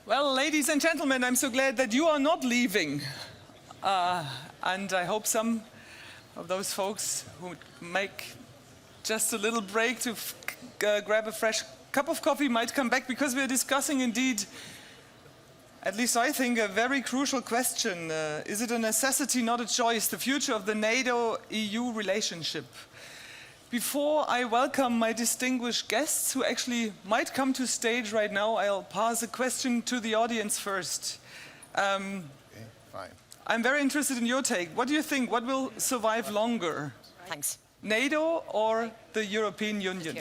Well, ladies and gentlemen, I'm so glad that you are not leaving. And I hope some of those folks who make just a little break to grab a fresh cup of coffee might come back, because we're discussing indeed, at least I think, a very crucial question. Is it a necessity, not a choice, the future of the NATO-EU relationship? Before I welcome my distinguished guests, who actually might come to stage right now, I'll pass a question to the audience first. Okay, fine. I'm very interested in your take. What do you think? What will survive longer? Thanks. NATO or the European Union?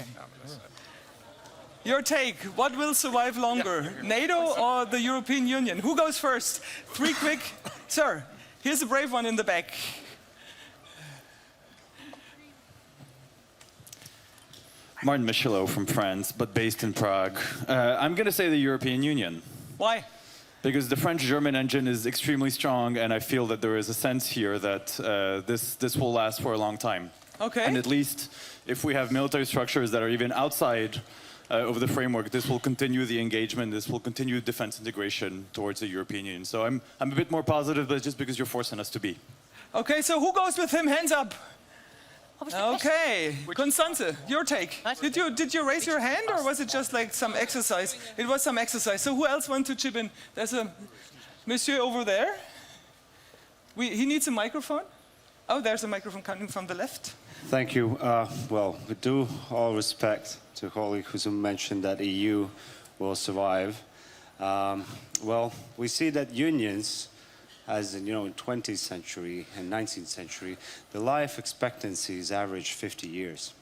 Your take, what will survive longer? NATO or the European Union? Who goes first? Three quick. Sir, here's a brave one in the back. Martin Michelot from France, but based in Prague. I'm going to say the European Union. Why? Because the French-German engine is extremely strong, and I feel that there is a sense here that this will last for a long time. Okay. And at least if we have military structures that are even outside of the framework, this will continue the engagement, this will continue defense integration towards the European Union. So I'm a bit more positive, but just because you're forcing us to be. Okay, so who goes with him? Hands up. Okay, Constanze, your take. Did you raise your hand, or was it just like some exercise? It was some exercise. So who else wants to chip in? There's a monsieur over there. He needs a microphone. Oh, there's a microphone coming from the left. Thank you. Well, with due all respect to colleague who mentioned that EU will survive. Well, we see that unions, as in, in 20th century and 19th century, the life expectancy is average 50 years.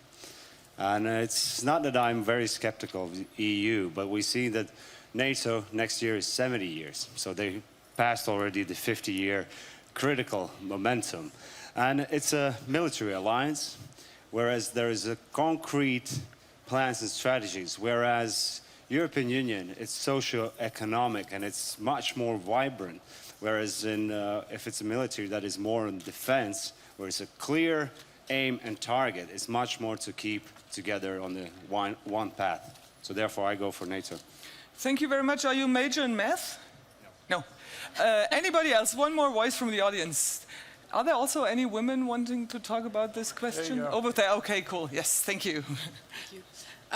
And it's not that I'm very skeptical of the EU, but we see that NATO next year is 70 years. So they passed already the 50-year critical momentum. And it's a military alliance, whereas there is a concrete plans and strategies, whereas European Union, it's socio-economic and it's much more vibrant. Whereas if it's a military that is more on defense, where it's a clear aim and target, it's much more to keep together on the one path. So therefore, I go for NATO. Thank you very much. Are you major in math? No. Anybody else? One more voice from the audience. Are there also any women wanting to talk about this question? Over there. Okay, cool. Yes, thank you. Thank you.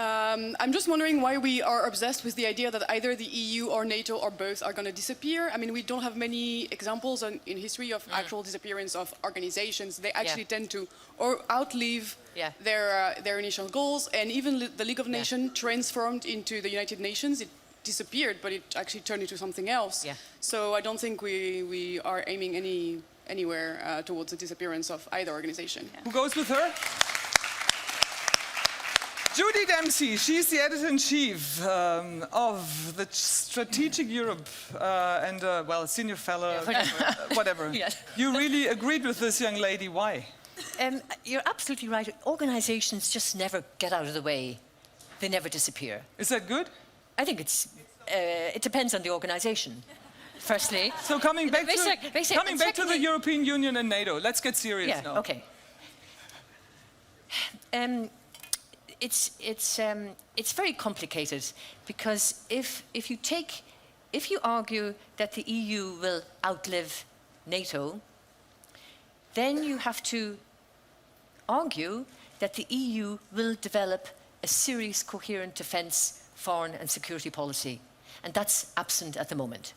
I'm just wondering why we are obsessed with the idea that either the EU or NATO or both are going to disappear. I mean, we don't have many examples in history of actual disappearance of organizations. They actually tend to outlive their initial goals. And even the League of Nations transformed into the United Nations. It disappeared, but it actually turned into something else. Yeah. So I don't think we are aiming anywhere towards the disappearance of either organization. Who goes with her? Judy Dempsey, she's the editor-in-chief of the Strategic Europe and, well, senior fellow, whatever. You really agreed with this young lady. Why? You're absolutely right. Organizations just never get out of the way. They never disappear. Is that good? I think it depends on the organization, firstly. So coming back to the European Union and NATO, let's get serious now. Okay. It's very complicated, because if you argue that the EU will outlive NATO, then you have to argue that the EU will develop a serious, coherent defence, foreign and security policy, and that's absent at the moment,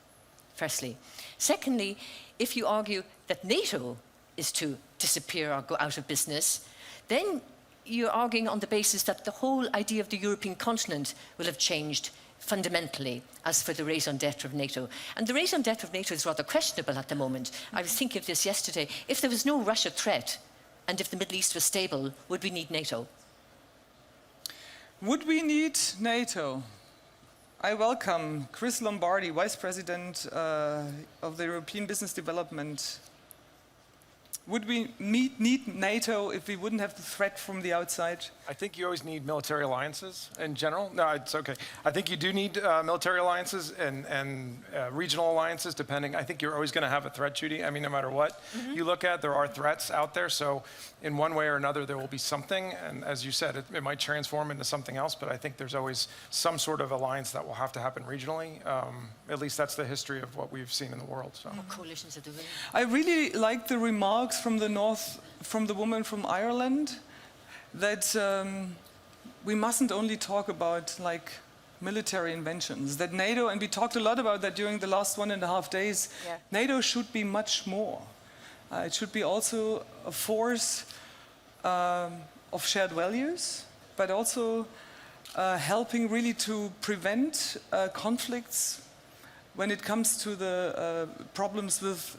firstly. Secondly, if you argue that NATO is to disappear or go out of business, then you're arguing on the basis that the whole idea of the European continent will have changed fundamentally as for the raison d'etre of NATO. And the raison d'etre of NATO is rather questionable at the moment. I was thinking of this yesterday. If there was no Russia threat, and if the Middle East was stable, would we need NATO? Would we need NATO? I welcome Chris Lombardi, Vice President of the European Business Development. Would we need NATO if we wouldn't have the threat from the outside? I think you always need military alliances in general. No, it's okay. I think you do need military alliances and regional alliances, depending. I think you're always going to have a threat, Judy. I mean, no matter what you look at, there are threats out there. So in one way or another, there will be something. And as you said, it might transform into something else. But I think there's always some sort of alliance that will have to happen regionally. At least that's the history of what we've seen in the world. So. Coalitions are doing. I really like the remarks from the north, from the woman from Ireland, that we mustn't only talk about like military inventions, that NATO, and we talked a lot about that during the last 1.5 days, NATO should be much more. It should be also a force of shared values, but also helping really to prevent conflicts when it comes to the problems with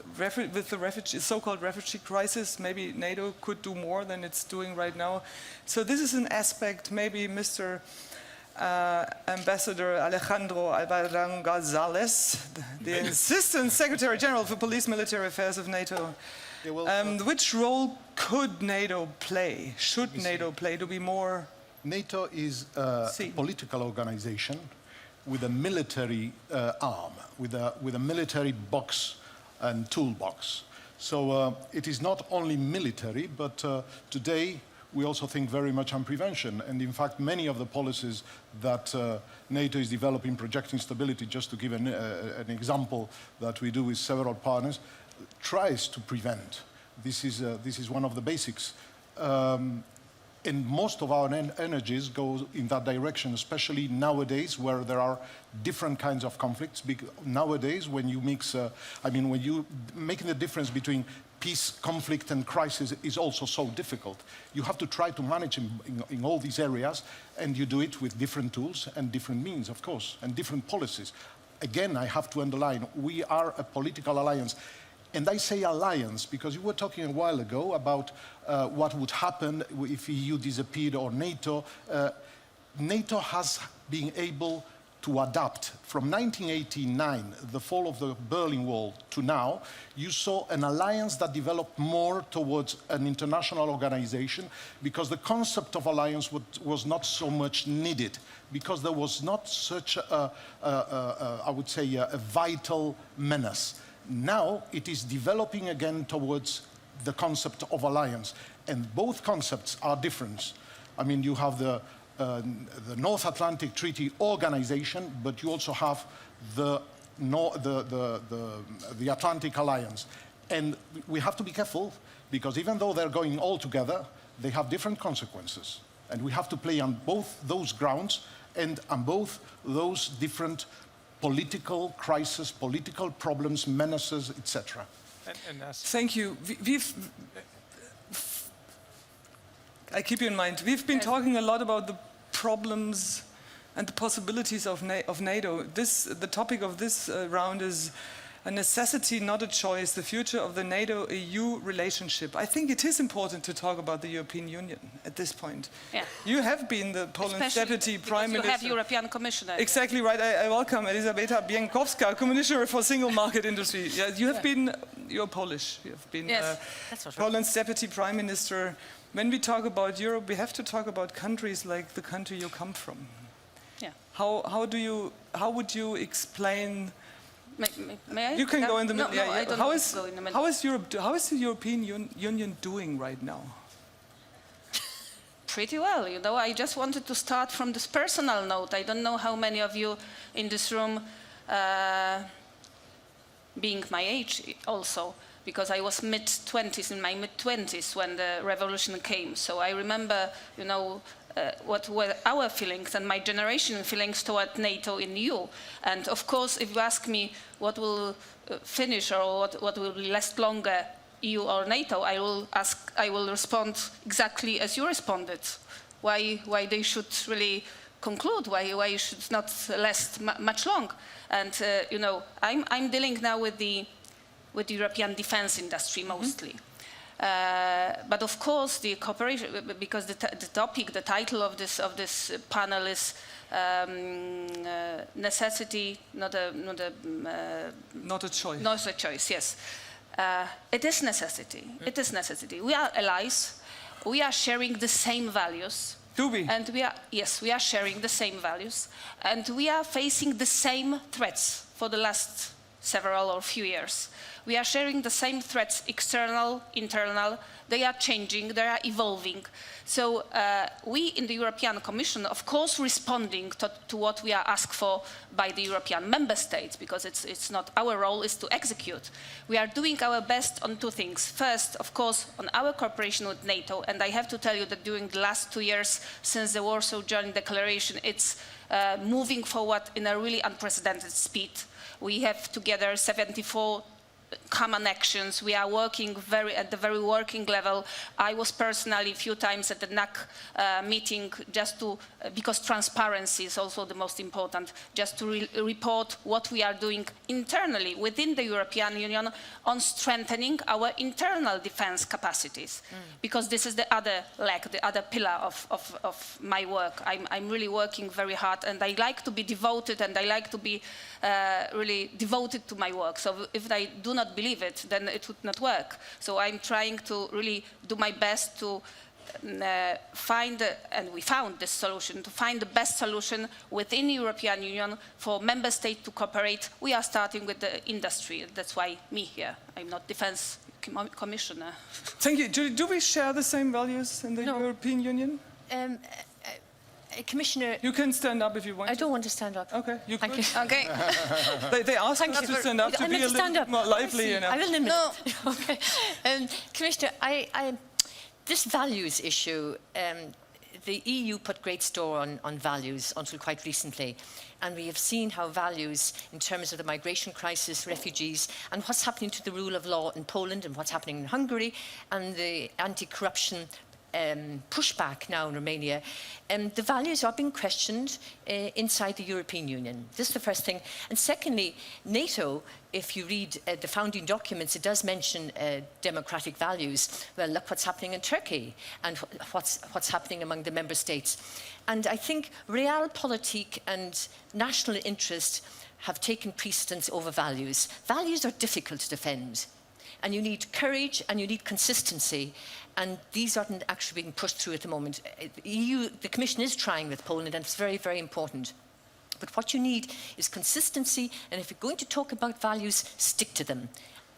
the refugee, so-called refugee crisis. Maybe NATO could do more than it's doing right now. So this is an aspect, maybe Mr. Ambassador Alejandro Alvargonzález, the Assistant Secretary General for Police Military Affairs of NATO. Which role could NATO play? Should NATO play to be more? NATO is a political organization with a military arm, with a military box and toolbox. So it is not only military, but today we also think very much on prevention. And in fact, many of the policies that NATO is developing, projecting stability, just to give an example that we do with several partners, tries to prevent. This is one of the basics. And most of our energies go in that direction, especially nowadays where there are different kinds of conflicts. Nowadays, when you mix, when you making the difference between peace, conflict, and crisis is also so difficult. You have to try to manage in all these areas, and you do it with different tools and different means, of course, and different policies. Again, I have to underline, we are a political alliance. And I say alliance because you were talking a while ago about what would happen if EU disappeared or NATO. NATO has been able to adapt. From 1989, the fall of the Berlin Wall, to now, you saw an alliance that developed more towards an international organization because the concept of alliance was not so much needed, because there was not such I would say, a vital menace. Now it is developing again towards the concept of alliance, and both concepts are different. I mean, you have the North Atlantic Treaty Organization, but you also have the Atlantic Alliance. And we have to be careful, because even though they're going all together, they have different consequences. And we have to play on both those grounds and on both those different political crises, political problems, menaces, etc. Thank you. I keep you in mind. We've been talking a lot about the problems and the possibilities of NATO. The topic of this round is a necessity, not a choice, the future of the NATO-EU relationship. I think it is important to talk about the European Union at this point. Yeah. You have been the Poland's Deputy Prime Minister. You have European Commissioner. Exactly right. I welcome Elżbieta Bieńkowska, Commissioner for Single Market Industry. Yeah, you have been, you're Polish. You have been Poland's Deputy Prime Minister. When we talk about Europe, we have to talk about countries like the country you come from. Yeah. How would you explain? May I? You can go in the middle. No, I don't want to go in the middle. How is the European Union doing right now? Pretty well, you know. I just wanted to start from this personal note. I don't know how many of you in this room, being my age also, because I was in my mid-20s when the revolution came. So I remember, you know, what were our feelings and my generation feelings toward NATO in EU. And of course, if you ask me what will finish or what will last longer, EU or NATO, I will respond exactly as you responded. Why they should really conclude, why it should not last much long. And you know, I'm dealing now with the European defense industry mostly. But of course, the cooperation, because the topic, the title of this panel is necessity, not a choice. Not a choice, yes. it is necessity. It is necessity. We are allies. We are sharing the same values. Do we? And yes, we are sharing the same values. And we are facing the same threats for the last several or few years. We are sharing the same threats, external, internal. They are changing, they are evolving. So we in the European Commission, of course, responding to what we are asked for by the European member states, because it's not our role is to execute. We are doing our best on two things. First, of course, on our cooperation with NATO, and I have to tell you that during the last 2 years, since the Warsaw Joint Declaration, it's moving forward in a really unprecedented speed. We have together 74 common actions. We are working at the very working level. I was personally a few times at the NAC meeting just to, because transparency is also the most important, just to report what we are doing internally within the European Union on strengthening our internal defense capacities. Because this is the other leg, the other pillar of my work. I'm really working very hard, and I like to be devoted, and I like to be really devoted to my work. So if I do not believe it, then it would not work. So I'm trying to really do my best to find, and we found this solution, to find the best solution within the European Union for member states to cooperate. We are starting with the industry. That's why me here. I'm not defense commissioner. Thank you. Judy, do we share the same values in the European Union? Commissioner, you can stand up if you want. I don't want to stand up. Okay, you Thank could. you. Okay. They asked us to stand up to be a little more lively. You know. I will limit. No. Okay. Commissioner, this values issue, the EU put great store on values until quite recently. And we have seen how values, in terms of the migration crisis, refugees, and what's happening to the rule of law in Poland, and what's happening in Hungary, and the anti-corruption pushback now in Romania, the values are being questioned inside the European Union. This is the first thing. And secondly, NATO, if you read the founding documents, it does mention democratic values. Well, look what's happening in Turkey and what's happening among the member states. And I think realpolitik and national interest have taken precedence over values. Values are difficult to defend. And you need courage and you need consistency. And these aren't actually being pushed through at the moment. The Commission is trying with Poland, and it's very, very important. But what you need is consistency, and if you're going to talk about values, stick to them.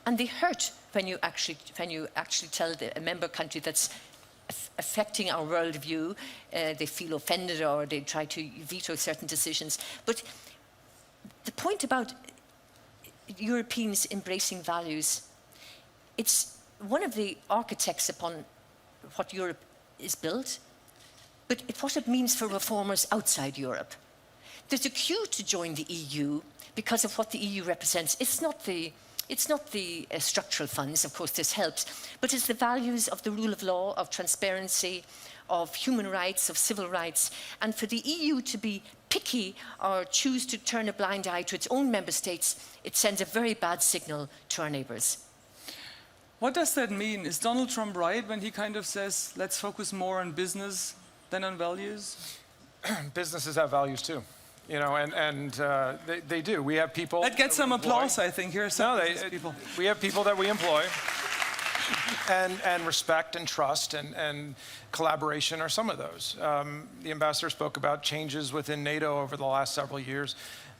And they hurt when you actually tell a member country that's affecting our worldview, they feel offended or they try to veto certain decisions. But the point about Europeans embracing values, it's one of the architects upon what Europe is built, but what it means for reformers outside Europe. There's a queue to join the EU because of what the EU represents. It's not the structural funds, of course this helps, but it's the values of the rule of law, of transparency, of human rights, of civil rights. And for the EU to be picky or choose to turn a blind eye to its own member states, it sends a very bad signal to our neighbours. What does that mean? Is Donald Trump right when he kind of says, let's focus more on business than on values? Businesses have values too, you know, and they do. We have people. That gets some applause, I think. Here are some people. We have people that we employ, and respect and trust and collaboration are some of those. The ambassador spoke about changes within NATO over the last several years.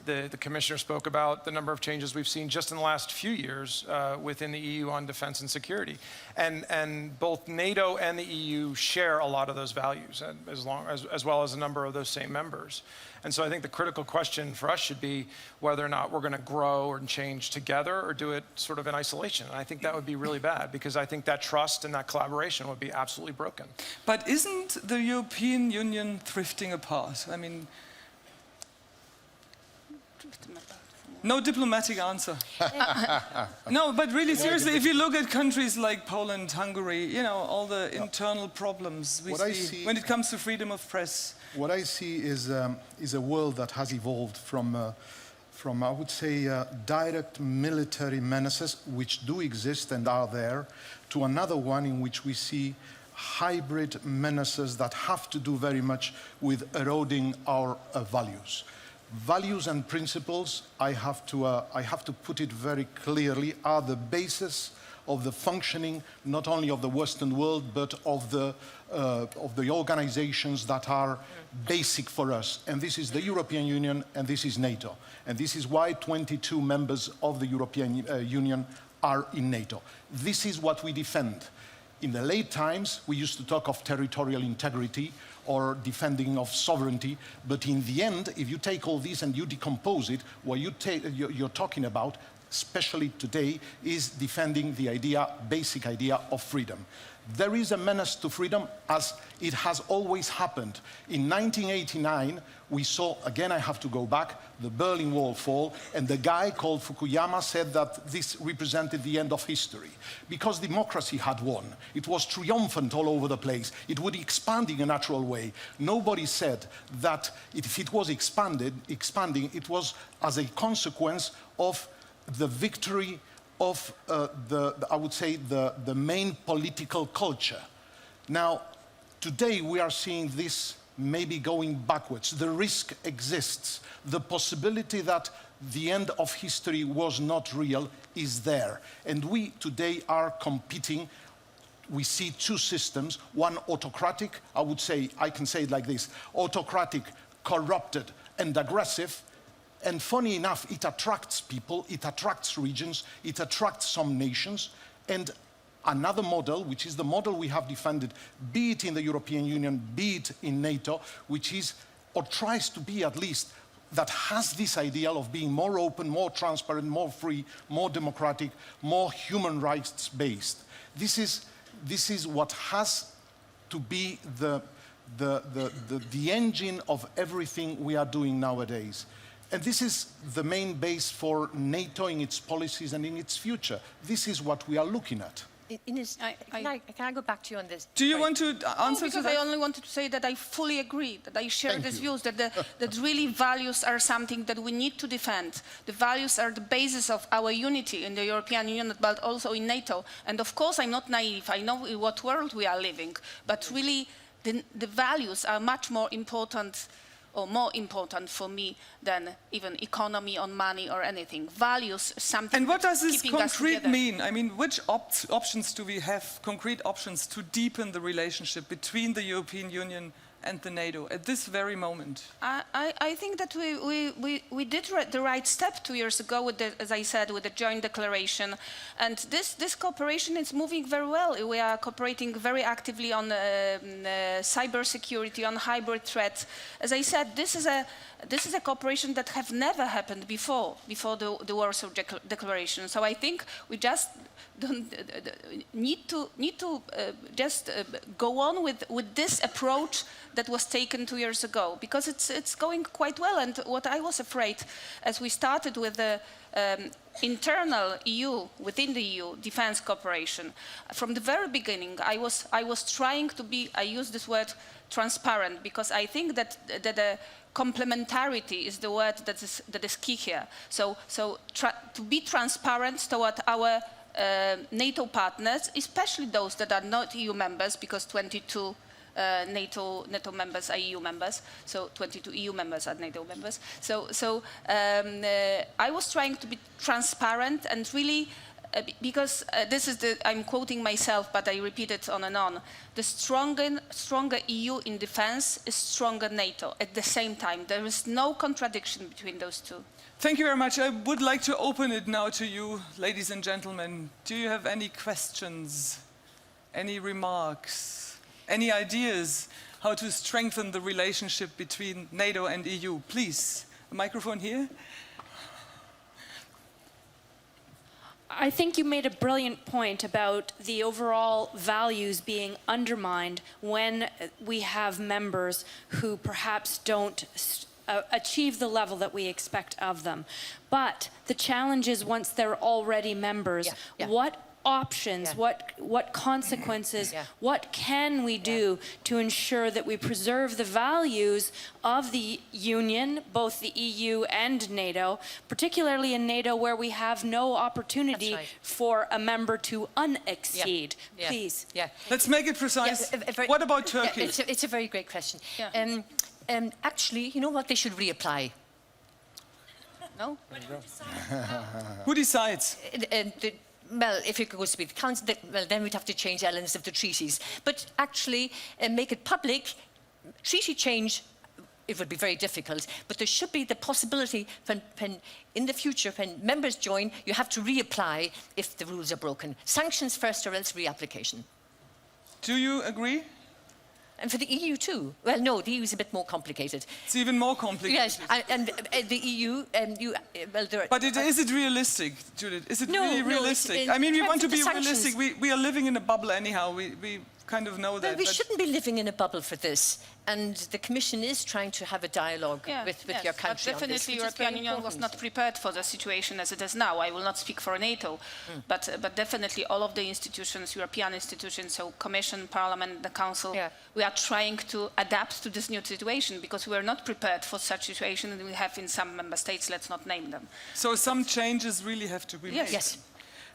The commissioner spoke about the number of changes we've seen just in the last few years within the EU on defense and security. And both NATO and the EU share a lot of those values, as well as a number of those same members. And so I think the critical question for us should be whether or not we're going to grow or change together or do it sort of in isolation. And I think that would be really bad, because I think that trust and that collaboration would be absolutely broken. But isn't the European Union drifting apart? I mean, no diplomatic answer. No, but really seriously, if you look at countries like Poland, Hungary, you know, all the internal problems we see when it comes to freedom of press. What I see is a world that has evolved from I would say, direct military menaces, which do exist and are there, to another one in which we see hybrid menaces that have to do very much with eroding our values. Values and principles, I have to put it very clearly, are the basis of the functioning, not only of the Western world, but of the organizations that are basic for us. And this is the European Union, and this is NATO. And this is why 22 members of the European Union are in NATO. This is what we defend. In the late times, we used to talk of territorial integrity or defending of sovereignty, but in the end, if you take all this and you decompose it, what you're talking about, especially today, is defending the idea, basic idea of freedom. There is a menace to freedom, as it has always happened. In 1989, we saw, again I have to go back, the Berlin Wall fall, and the guy called Fukuyama said that this represented the end of history, because democracy had won. It was triumphant all over the place. It would expand in a natural way. Nobody said that if it was expanding, it was as a consequence of the victory of I would say, the main political culture. Now, today we are seeing this maybe going backwards. The risk exists. The possibility that the end of history was not real is there. And we today are competing. We see two systems, one autocratic, I would say, I can say it like this, autocratic, corrupted, and aggressive. And funny enough, it attracts people, it attracts regions, it attracts some nations. And another model, which is the model we have defended, be it in the European Union, be it in NATO, which is, or tries to be at least, that has this ideal of being more open, more transparent, more free, more democratic, more human rights based. This is what has to be the engine of everything we are doing nowadays. And this is the main base for NATO in its policies and in its future. This is what we are looking at. Ines, can I go back to you on this? Do you want to answer because to that? I only wanted to say that I fully agree, that I share these views, that that really values are something that we need to defend. The values are the basis of our unity in the European Union, but also in NATO. And of course, I'm not naive. I know in what world we are living. But really, the values are much more important, or more important for me than even economy or money or anything. Values, something. And what does this keeping us concrete together. mean? I mean, which options do we have, concrete options, to deepen the relationship between the European Union and the NATO at this very moment? I think that we did the right step 2 years ago with the, as I said, with the joint declaration, and this cooperation is moving very well. We are cooperating very actively on cyber security, on hybrid threats. As I said, this is a cooperation that have never happened before the Warsaw Declaration. So I think we just don't need to just go on with this approach that was taken 2 years ago, because it's going quite well. And what I was afraid, as we started with the internal EU, within the EU, defense cooperation, from the very beginning, I was trying to be, I use this word, transparent, because I think that the complementarity is the word that is key here. So to be transparent toward our NATO partners, especially those that are not EU members, because 22 NATO members are EU members, so 22 EU members are NATO members. So I was trying to be transparent and really, because this is I'm quoting myself, but I repeat it on and on. The stronger EU in defense is stronger NATO at the same time. There is no contradiction between those two. Thank you very much. I would like to open it now to you, ladies and gentlemen. Do you have any questions, any remarks, any ideas how to strengthen the relationship between NATO and EU? Please, a microphone here. I think you made a brilliant point about the overall values being undermined when we have members who perhaps don't achieve the level that we expect of them. But the challenge is, once they're already members, what options, what consequences, what can we do to ensure that we preserve the values of the Union, both the EU and NATO, particularly in NATO where we have no opportunity for a member to unexceed. Please. Let's make it precise. What about Turkey? It's a very great question. Actually, you know what? They should reapply. No? Who decides? well, if it goes to be the council, well, then we'd have to change elements of the treaties. But actually, make it public, treaty change, it would be very difficult, but there should be the possibility when in the future, when members join, you have to reapply if the rules are broken. Sanctions first or else reapplication. Do you agree? And for the EU too. Well, no, the EU is a bit more complicated. It's even more complicated. Yes, and the EU, well, there are... But is it realistic, Judith? Is it really realistic? I mean, we want to be realistic. We are living in a bubble anyhow. We kind of know that. Well, we shouldn't be living in a bubble for this. And the Commission is trying to have a dialogue with your country on this. Definitely, the European Union was not prepared for the situation as it is now. I will not speak for NATO, but definitely all of the institutions, European institutions, so Commission, Parliament, the Council, we are trying to adapt to this new situation because we are not prepared for such situation that we have in some member states. Let's not name them. So some changes really have to be made. Yes.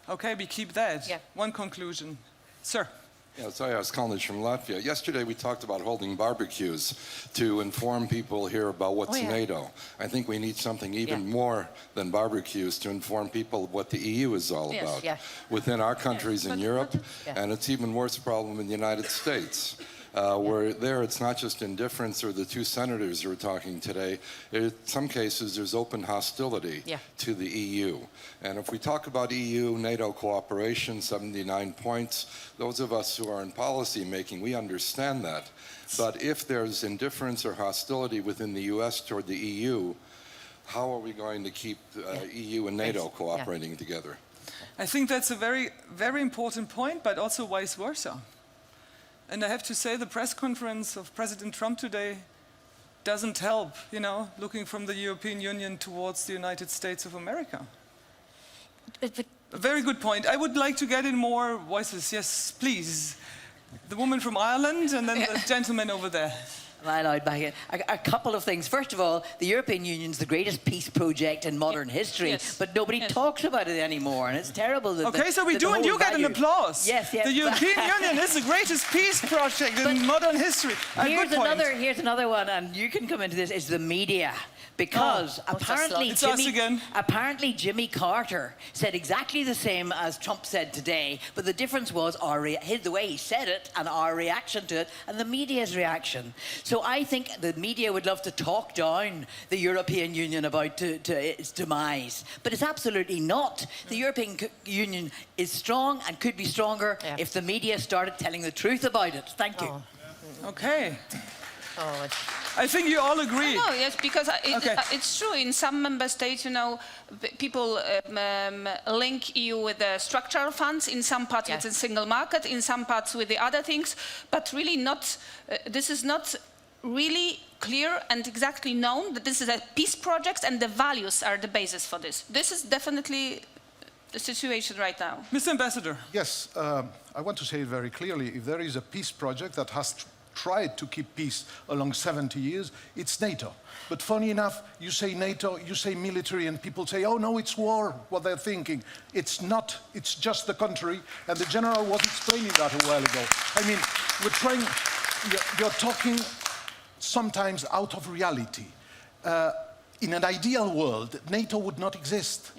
Okay, we keep that. Yeah. One conclusion, sir. Yes, I was Carnegie from Latvia. Yesterday we talked about holding barbecues to inform people here about what's NATO. I think we need something even more than barbecues to inform people what the EU is all about within our countries in Europe, and it's even worse problem in the United States. Where there it's not just indifference or the two senators who are talking today. In some cases there's open hostility to the EU. And if we talk about EU-NATO cooperation, 79 points, those of us who are in policy making, we understand that. But if there's indifference or hostility within the US toward the EU, how are we going to keep EU and NATO cooperating together? I think that's a very, very important point, but also vice versa. And I have to say the press conference of President Trump today doesn't help, you know, looking from the European Union towards the United States of America. A very good point. I would like to get in more voices. Yes, please. The woman from Ireland and then the gentleman over there. A couple of things. First of all, the European Union's the greatest peace project in modern history, but nobody talks about it anymore, and it's terrible that. Okay, so we do, and you get an applause. Yes, yes. The European Union is the greatest peace project in modern history. Here's another one, and you can come into this. Is the media. Because apparently Jimmy Carter said exactly the same as Trump said today, but the difference was the way he said it and our reaction to it and the media's reaction. So I think the media would love to talk down the European Union about to its demise, but it's absolutely not. The European Union is strong and could be stronger if the media started telling the truth about it. Thank you. Okay. I think you all agree. No, yes, because it's true. In some member states, you know, people link EU with the structural funds. In some parts, it's a single market. In some parts, with the other things. But really, not. This is not really clear and exactly known that this is a peace project, and the values are the basis for this. This is definitely the situation right now. Mr. Ambassador. Yes, I want to say it very clearly. If there is a peace project that has tried to keep peace along 70 years, it's NATO. But funny enough, you say NATO, you say military, and people say, oh no, it's war, what they're thinking. It's not, it's just the country, and the general was explaining that a while ago. I mean, you're talking sometimes out of reality. In an ideal world, NATO would not exist.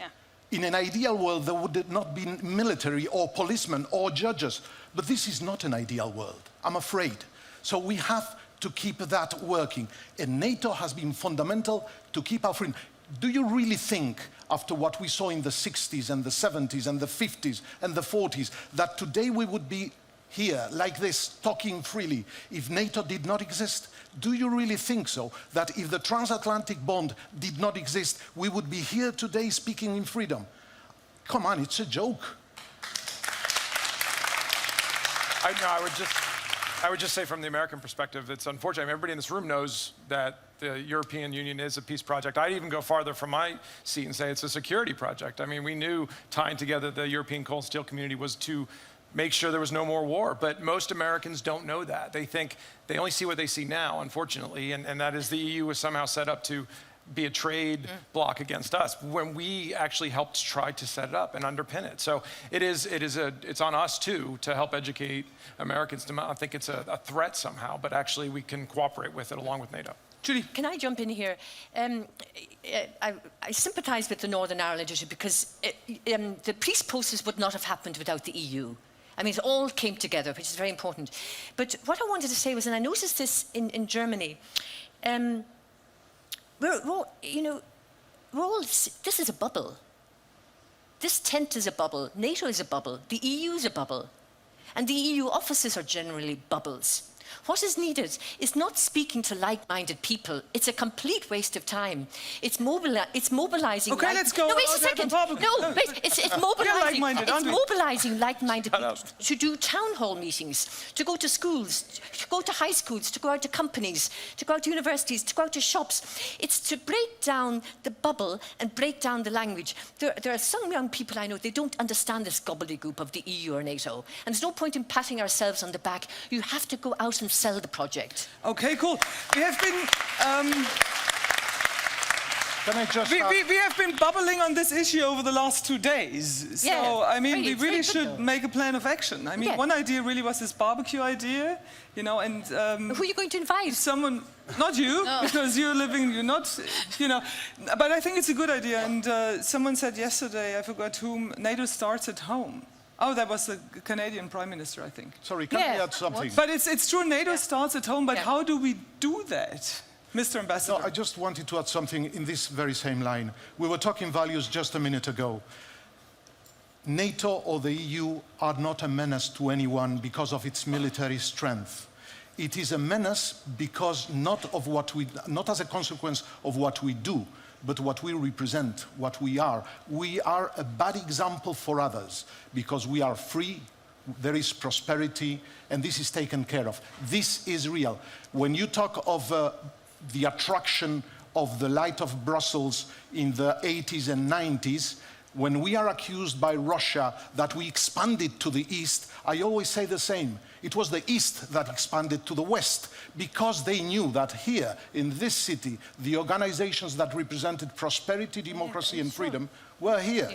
In an ideal world, there would not be military or policemen or judges. But this is not an ideal world, I'm afraid. So we have to keep that working. And NATO has been fundamental to keep our freedom. Do you really think, after what we saw in the 60s and the 70s and the 50s and the 40s, that today we would be here like this, talking freely, if NATO did not exist? Do you really think so? That if the transatlantic bond did not exist, we would be here today speaking in freedom? Come on, it's a joke. I would just say from the American perspective, it's unfortunate. I mean, everybody in this room knows that the European Union is a peace project. I'd even go farther from my seat and say it's a security project. I mean, we knew tying together the European coal and steel community was to make sure there was no more war. But most Americans don't know that. They think they only see what they see now, unfortunately, and that is the EU is somehow set up to be a trade bloc against us when we actually helped try to set it up and underpin it. So it's on us too to help educate Americans to not think it's a threat somehow, but actually we can cooperate with it along with NATO. Judy. Can I jump in here? I sympathise with the Northern Ireland issue because the peace process would not have happened without the EU. I mean, it all came together, which is very important. But what I wanted to say was, and I noticed this in Germany, this is a bubble. This tent is a bubble. NATO is a bubble. The EU is a bubble. And the EU offices are generally bubbles. What is needed is not speaking to like-minded people. It's a complete waste of time. It's mobilizing. Okay, let's go. No, wait a second. No, wait. It's mobilizing. It's mobilizing like-minded people to do town hall meetings, to go to schools, to go to high schools, to go out to companies, to go out to universities, to go out to shops. It's to break down the bubble and break down the language. There are some young people I know, they don't understand this gobbledygook of the EU or NATO. And there's no point in patting ourselves on the back. You have to go out and sell the project. Okay, cool. We have been Can I just we have been bubbling on this issue over the last 2 days. So Yeah, I mean, we it's really very should good, though. make a plan of action. I mean, Yeah. one idea really was this barbecue idea, you know, and Who are you going to invite? someone, not you, because you're not, you know, but I think it's a good idea. And someone said yesterday, I forgot whom, NATO starts at home. Oh, that was the Canadian Prime Minister, I think. Sorry, can I add something? But it's true, NATO starts at home, but Yeah. how do we do that, Mr. Ambassador? No, I just wanted to add something in this very same line. We were talking values just a minute ago. NATO or the EU are not a menace to anyone because of its military strength. It is a menace because not as a consequence of what we do, but what we represent, what we are. We are a bad example for others because we are free, there is prosperity, and this is taken care of. This is real. When you talk of the attraction of the light of Brussels in the 80s and 90s, when we are accused by Russia that we expanded to the east, I always say the same. It was the east that expanded to the west because they knew that here in this city, the organizations that represented prosperity, democracy and freedom were here.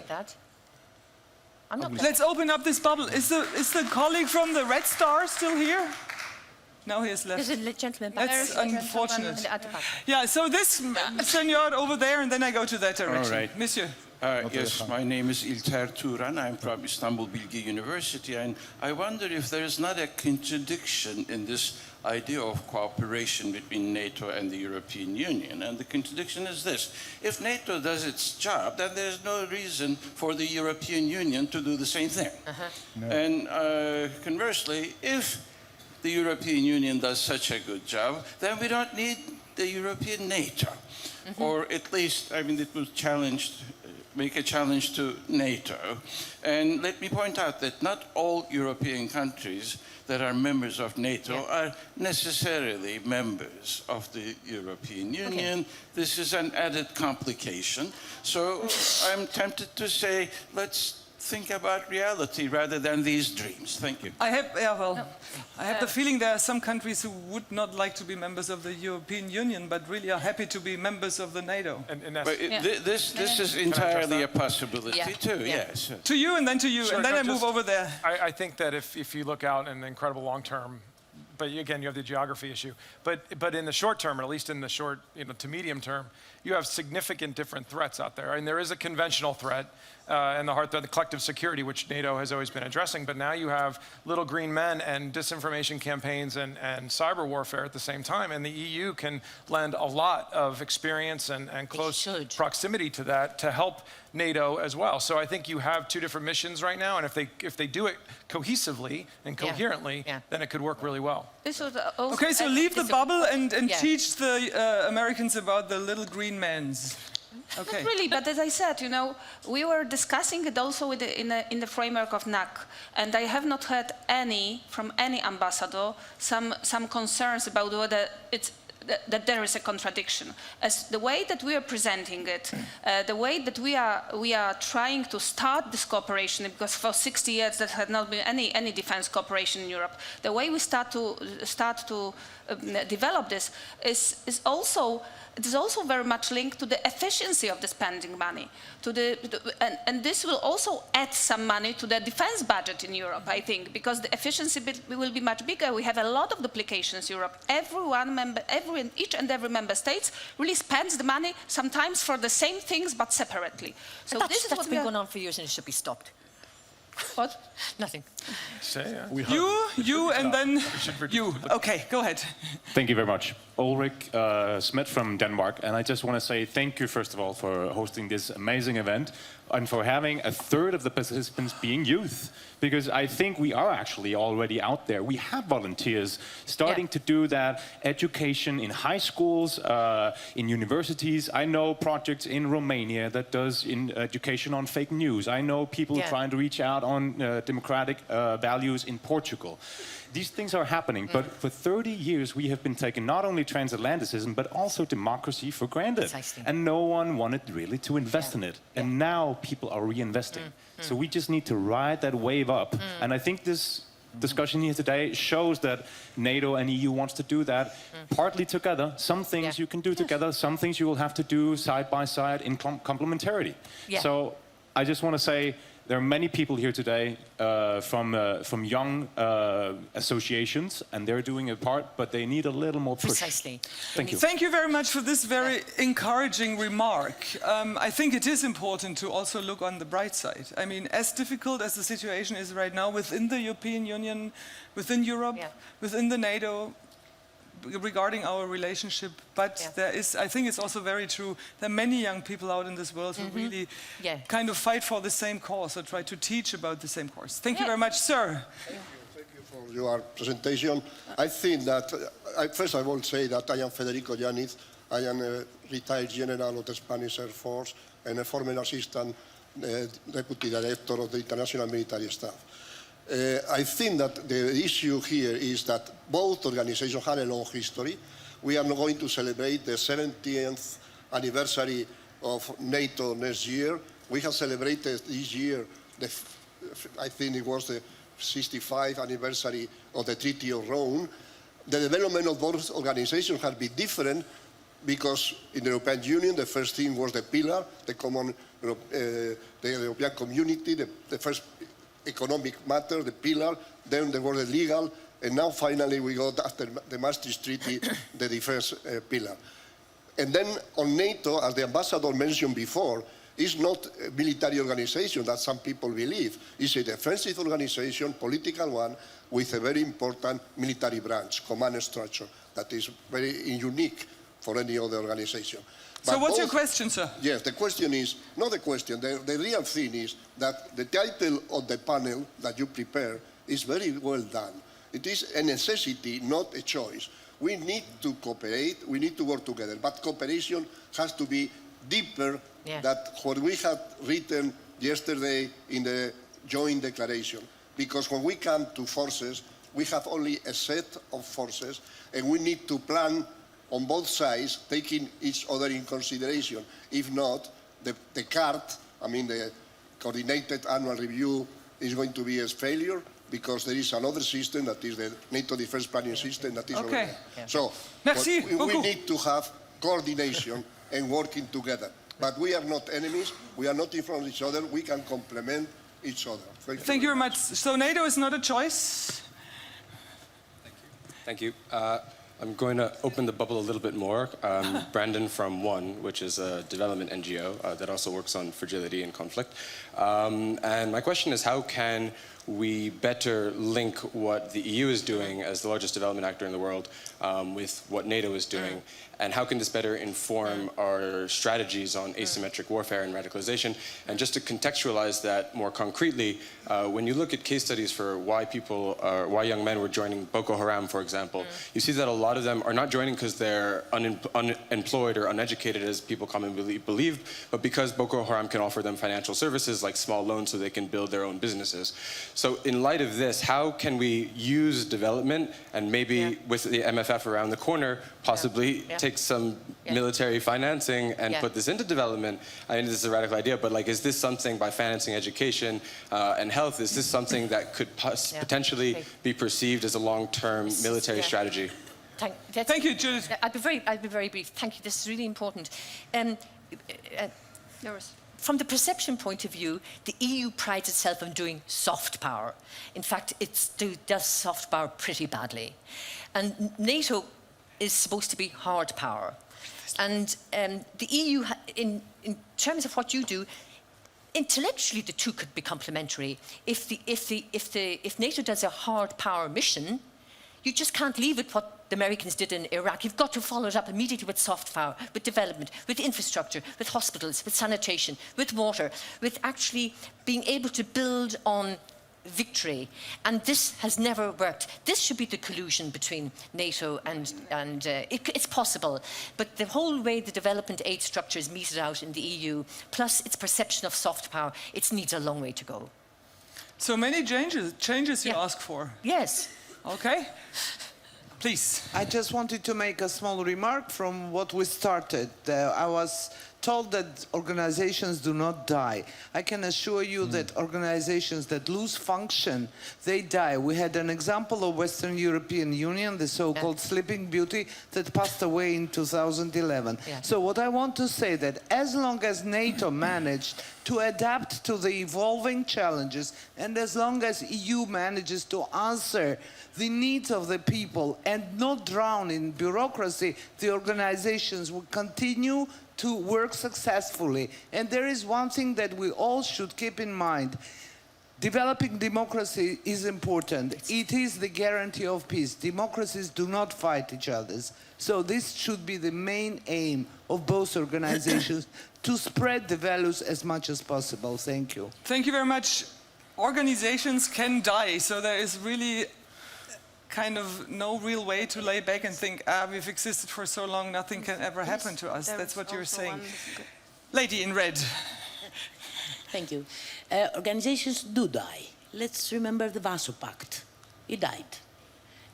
I'm not Let's open up this bubble. Is the colleague from the Red Star still here? No, he has left. There's a gentleman back That's there. unfortunate. At the back. Yeah, so this senor over there, and then I go to that direction. All right. Monsieur. Yes, my name is İlter Turan. I'm from Istanbul Bilgi University, and I wonder if there is not a contradiction in this idea of cooperation between NATO and the European Union. And the contradiction is this. If NATO does its job, then there's no reason for the European Union to do the same thing. No. And conversely, if the European Union does such a good job, then we don't need the European NATO. Or at least, I mean, it was make a challenge to NATO. And let me point out that not all European countries that are members of NATO are necessarily members of the European Union. Okay. This is an added complication. So I'm tempted to say, let's think about reality rather than these dreams. Thank you. I have the feeling there are some countries who would not like to be members of the European Union, but really are happy to be members of the NATO. But this is entirely a possibility too, yes. To you and then to you, Sure, and then I move over there. I think that if you look out in the incredible long term, but again, you have the geography issue. But in the short term, or at least in the short to medium term, you have significant different threats out there. And there is a conventional threat, and the hard threat, the collective security, which NATO has always been addressing. But now you have little green men and disinformation campaigns and cyber warfare at the same time. And the EU can lend a lot of experience and close proximity to that to help NATO as well. So I think you have two different missions right now. And if they do it cohesively and coherently, then it could work really well. Okay, so leave the bubble and teach the Americans about the little green men's. Okay. Not really, but as I said, we were discussing it also in the framework of NAC, and I have not heard from any ambassador some concerns about whether that there is a contradiction. As the way that we are presenting it, the way that we are trying to start this cooperation, because for 60 years there had not been any defense cooperation in Europe. The way we start to develop this is also. It is also very much linked to the efficiency of the spending money, and this will also add some money to the defense budget in Europe, I think, because the efficiency will be much bigger. We have a lot of duplications in Europe. Every each and every member state really spends the money sometimes for the same things but separately. So But this is that's what been going on for years and it should be stopped. What? Nothing. You, and then you. Okay, go ahead. Thank you very much. Ulrik Schmidt from Denmark, and I just want to say thank you, first of all, for hosting this amazing event and for having a third of the participants being youth, because I think we are actually already out there. We have volunteers starting to do that education in high schools, in universities. I know projects in Romania that does in education on fake news. I know people trying to reach out on democratic values in Portugal. These things are happening, but for 30 years we have been taking not only transatlanticism but also democracy for granted. Precisely. And no one wanted really to invest in it. And now people are reinvesting. So we just need to ride that wave up. And I think this discussion here today shows that NATO and EU wants to do that partly together. Some things you can do together, some things you will have to do side by side in complementarity. So I just want to say, there are many people here today from young associations, and they're doing a part, but they need a little more push. Precisely. Thank you. Thank you very much for this very encouraging remark. I think it is important to also look on the bright side. I mean, as difficult as the situation is right now within the European Union, within Europe, within the NATO, regarding our relationship, but there is, I think it's also very true, there are many young people out in this world who really kind of fight for the same cause or try to teach about the same cause. Thank you very much, sir. Thank you for your presentation. I think that, first I will say that I am Federico Yáñez. I am a retired general of the Spanish Air Force and a former assistant deputy director of the International Military Staff. I think that the issue here is that both organizations have a long history. We are now going to celebrate the 70th anniversary of NATO next year. We have celebrated this year, I think it was the 65th anniversary of the Treaty of Rome. The development of both organizations has been different because in the European Union, the first thing was the pillar, the common, the European community, the first economic matter, the pillar, then there was the legal, and now finally we got, after the Maastricht Treaty, the defense pillar. And then on NATO, as the ambassador mentioned before, is not a military organization that some people believe. It's a defensive organization, political one, with a very important military branch, command structure, that is very unique for any other organization. So what's your question, sir? Yes, the question is, not the question, the real thing is that the title of the panel that you prepare is very well done. It is a necessity, not a choice. We need to cooperate, we need to work together, but cooperation has to be deeper than what we had written yesterday in the joint declaration. Because when we come to forces, we have only a set of forces, and we need to plan on both sides, taking each other in consideration. If not, the CART, I mean the Coordinated Annual Review, is going to be a failure because there is another system that is the NATO Defense Planning System that is over there. So we need to have coordination and working together. But we are not enemies, we are not in front of each other, we can complement each other. Thank you very much. So NATO is not a choice? Thank you. I'm going to open the bubble a little bit more. Brandon from One, which is a development NGO that also works on fragility and conflict. And my question is, how can we better link what the EU is doing as the largest development actor in the world with what NATO is doing? And how can this better inform our strategies on asymmetric warfare and radicalization? And just to contextualize that more concretely, when you look at case studies for why young men were joining Boko Haram, for example, you see that a lot of them are not joining because they're unemployed or uneducated, as people commonly believe, but because Boko Haram can offer them financial services like small loans so they can build their own businesses. So in light of this, how can we use development and maybe with the MFF around the corner, possibly take some military financing and put this into development? I mean, this is a radical idea, but like, is this something by financing education and health, is this something that could potentially be perceived as a long-term military strategy? Thank you, Judy. I'll be very brief. Thank you. This is really important. From the perception point of view, the EU prides itself on doing soft power. In fact, it does soft power pretty badly. And NATO is supposed to be hard power. And the EU, in terms of what you do, intellectually the two could be complementary. If NATO does a hard power mission, you just can't leave it what the Americans did in Iraq. You've got to follow it up immediately with soft power, with development, with infrastructure, with hospitals, with sanitation, with water, with actually being able to build on victory. And this has never worked. This should be the collusion between NATO and it's possible. But the whole way the development aid structure is meted out in the EU, plus its perception of soft power, it needs a long way to go. So many changes you ask for. Yes. Okay. Please. I just wanted to make a small remark from what we started. I was told that organizations do not die. I can assure you that organizations that lose function, they die. We had an example of Western European Union, the so-called Sleeping Beauty, that passed away in 2011. Yeah. So what I want to say that as long as NATO managed to adapt to the evolving challenges, and as long as EU manages to answer the needs of the people and not drown in bureaucracy, the organizations will continue to work successfully. And there is one thing that we all should keep in mind. Developing democracy is important. It is the guarantee of peace. Democracies do not fight each other. So this should be the main aim of both organizations, to spread the values as much as possible. Thank you. Thank you very much. Organizations can die, so there is really kind of no real way to lay back and think, we've existed for so long, nothing can ever happen to us. That's what you're saying. Lady in red. Thank you. Organizations do die. Let's remember the Warsaw Pact. It died.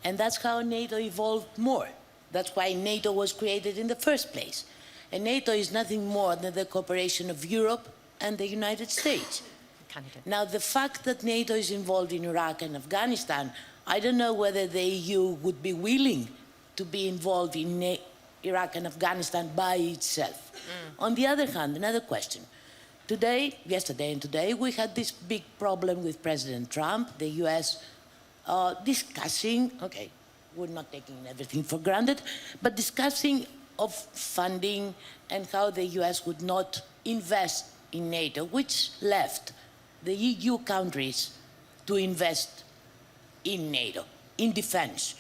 And that's how NATO evolved more. That's why NATO was created in the first place. And NATO is nothing more than the cooperation of Europe and the United States. Canada. Now, the fact that NATO is involved in Iraq and Afghanistan, I don't know whether the EU would be willing to be involved in Iraq and Afghanistan by itself. On the other hand, another question. Yesterday and today, we had this big problem with President Trump, the US discussing, okay, we're not taking everything for granted, but discussing of funding and how the US would not invest in NATO, which left the EU countries to invest in NATO, in defense,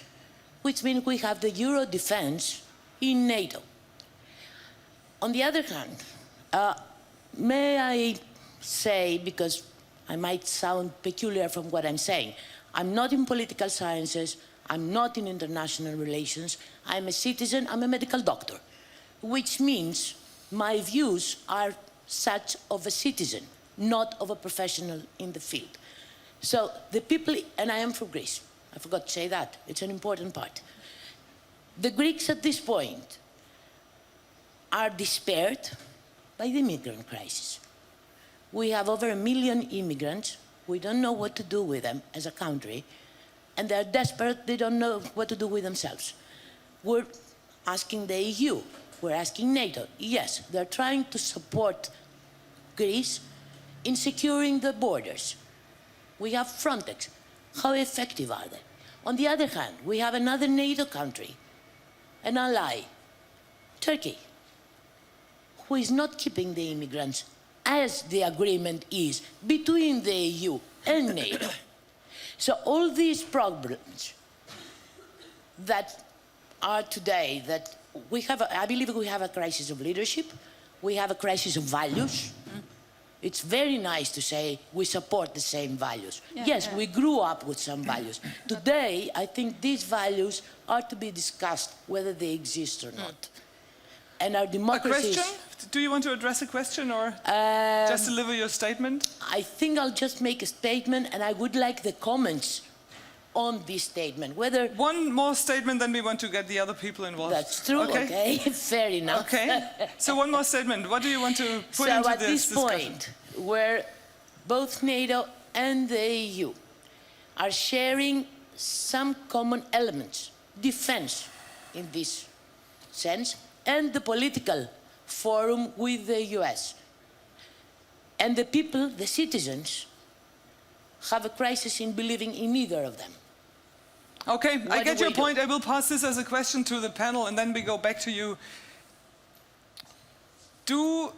which means we have the Euro defense in NATO. On the other hand, may I say, because I might sound peculiar from what I'm saying, I'm not in political sciences, I'm not in international relations, I'm a citizen, I'm a medical doctor, which means my views are such of a citizen, not of a professional in the field. So the people, and I am from Greece, I forgot to say that, it's an important part. The Greeks at this point are despaired by the immigrant crisis. We have over 1 million immigrants, we don't know what to do with them as a country, and they're desperate, they don't know what to do with themselves. We're asking the EU, we're asking NATO, yes, they're trying to support Greece in securing the borders. We have Frontex. How effective are they? On the other hand, we have another NATO country, an ally, Turkey, who is not keeping the immigrants as the agreement is between the EU and NATO. So all these problems that are today, that we have, I believe we have a crisis of leadership, we have a crisis of values. It's very nice to say we support the same values. Yes, we grew up with some values. Today, I think these values are to be discussed whether they exist or not. And our democracies... A question? Do you want to address a question or just deliver your statement? I think I'll just make a statement, and I would like the comments on this statement. Whether one more statement, then we want to get the other people involved. That's true. Okay, fair enough. Okay. So one more statement. What do you want to put into at this this point, where both NATO and the EU are sharing some common elements, defense in this sense, and the political forum with the US. And the people, the citizens, have a crisis in believing in either of them. Okay, I What get do your we do? point. I will pass this as a question to the panel, and then we go back to you. Do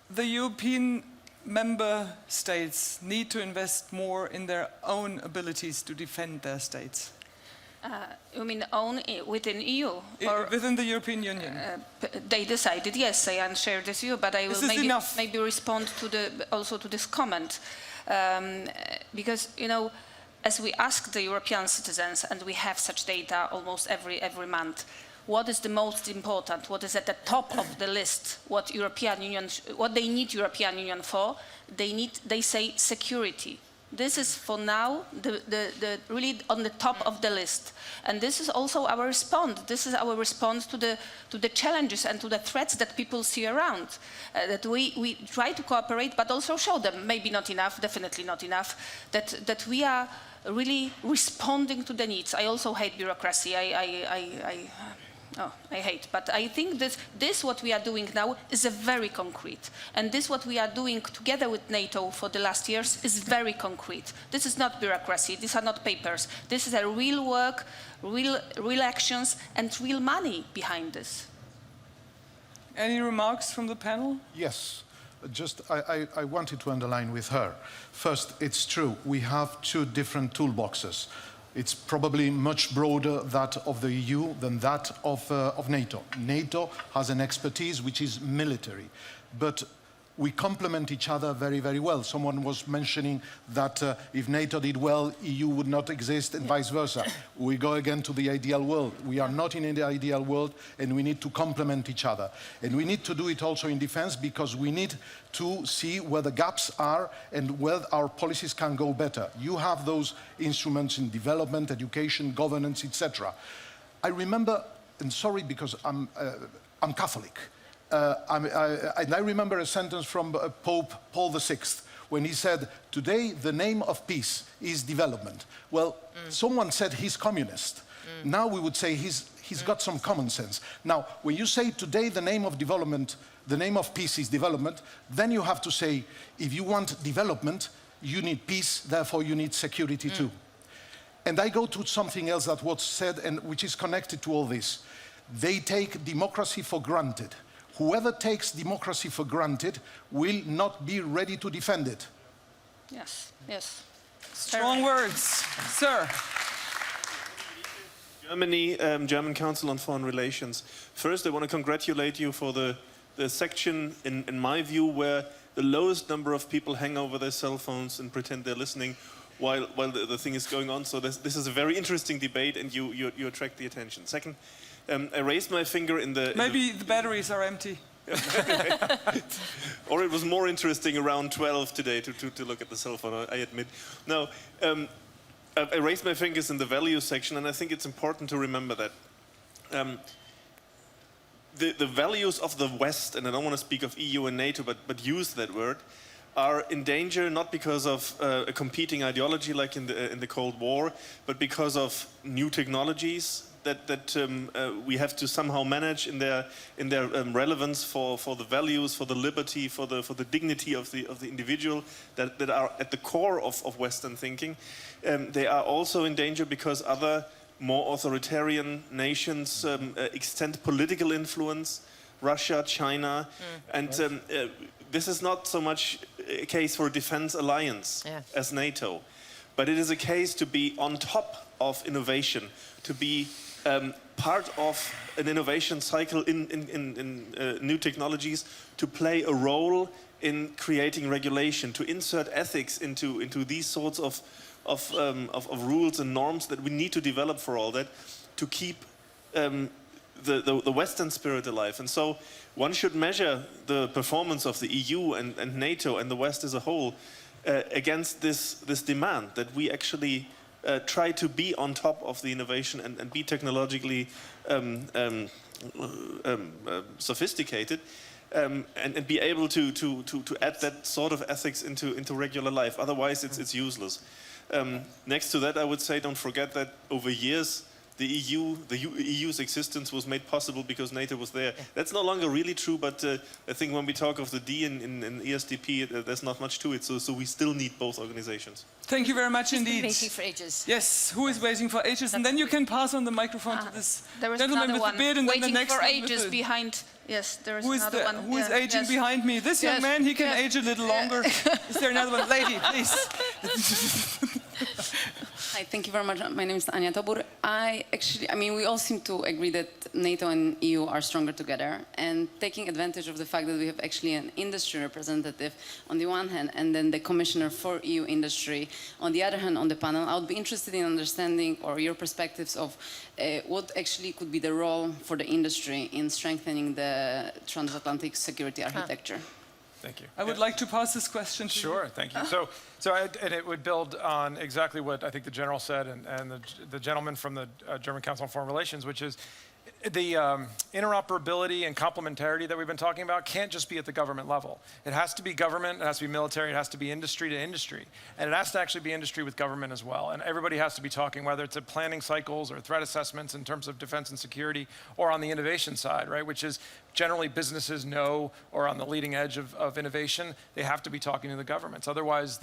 the European member states need to invest more in their own abilities to defend their states? You mean within EU? Or within the European Union? They decided, yes, I share this view, but I will maybe respond to also to this comment. Because, you know, as we ask the European citizens, and we have such data almost every month, what is the most important, what is at the top of the list, what they need European Union for? They say security. This is for now the really on the top of the list, and this is also our response. This is our response to the challenges and to the threats that people see around. That we try to cooperate, but also show them, maybe not enough, definitely not enough, that we are really responding to the needs. I also hate bureaucracy. I hate, but I think this what we are doing now is very concrete. And this what we are doing together with NATO for the last years is very concrete. This is not bureaucracy, these are not papers. This is a real work, real actions, and real money behind this. Any remarks from the panel? Yes. Just, I wanted to underline with her. First, it's true, we have two different toolboxes. It's probably much broader that of the EU than that of NATO. NATO has an expertise which is military, but we complement each other very, very well. Someone was mentioning that if NATO did well, EU would not exist and vice versa. We go again to the ideal world. We are not in the ideal world, and we need to complement each other. And we need to do it also in defense, because we need to see where the gaps are and where our policies can go better. You have those instruments in development, education, governance, etc. I remember, and sorry because I'm Catholic, and I remember a sentence from Pope Paul VI when he said, "Today the name of peace is development." Well, someone said he's communist. Now we would say he's got some common sense. Now, when you say today the name of development, the name of peace is development, then you have to say, if you want development, you need peace, therefore you need security too. And I go to something else that was said, and which is connected to all this. They take democracy for granted. Whoever takes democracy for granted will not be ready to defend it. Yes, yes. Strong words. Sir. Germany, German Council on Foreign Relations. First, I want to congratulate you for the section, in my view, where the lowest number of people hang over their cell phones and pretend they're listening while the thing is going on. So this is a very interesting debate, and you attract the attention. Second, I raised my finger in the... Maybe the batteries are empty. Or it was more interesting around 12 today to look at the cell phone, I admit. Now, I raised my fingers in the values section, and I think it's important to remember that the values of the West, and I don't want to speak of EU and NATO, but use that word, are in danger not because of a competing ideology like in the Cold War, but because of new technologies that we have to somehow manage in their relevance for the values, for the liberty, for the dignity of the individual that are at the core of Western thinking. They are also in danger because other more authoritarian nations extend political influence, Russia, China, and this is not so much a case for a defense alliance as NATO, but it is a case to be on top of innovation, to be part of an innovation cycle in new technologies, to play a role in creating regulation, to insert ethics into these sorts of rules and norms that we need to develop for all that, to keep the Western spirit alive. And so one should measure the performance of the EU and NATO and the West as a whole against this demand that we actually try to be on top of the innovation and be technologically sophisticated and be able to add that sort of ethics into regular life. Otherwise, it's useless. Next to that, I would say, don't forget that over years, EU's existence was made possible because NATO was there. That's no longer really true, but I think when we talk of the D in ESDP, there's not much to it. So we still need both organizations. Thank you very much indeed. Waiting for ages. Yes, who is waiting for ages? And then you can pass on the microphone to this There is gentleman another with one the beard, and then the waiting next for one with ages the... behind. Yes, there is Who is, another one. who is aging yes. behind me? This young Yes. man, he can Yes. age a little longer. Is there another one? Lady, please. Hi, thank you very much. My name is Anya Tobur. I mean, we all seem to agree that NATO and EU are stronger together. And taking advantage of the fact that we have actually an industry representative on the one hand, and then the commissioner for EU industry on the other hand on the panel, I would be interested in understanding or your perspectives of what actually could be the role for the industry in strengthening the transatlantic security architecture. Thank you. I would like to pass this question to you. Sure, thank you. And it would build on exactly what I think the general said and the gentleman from the German Council on Foreign Relations, which is the interoperability and complementarity that we've been talking about can't just be at the government level. It has to be government, it has to be military, it has to be industry to industry. And it has to actually be industry with government as well. And everybody has to be talking, whether it's at planning cycles or threat assessments in terms of defense and security, or on the innovation side, right, which is generally businesses know, or on the leading edge of innovation, they have to be talking to the governments. Otherwise,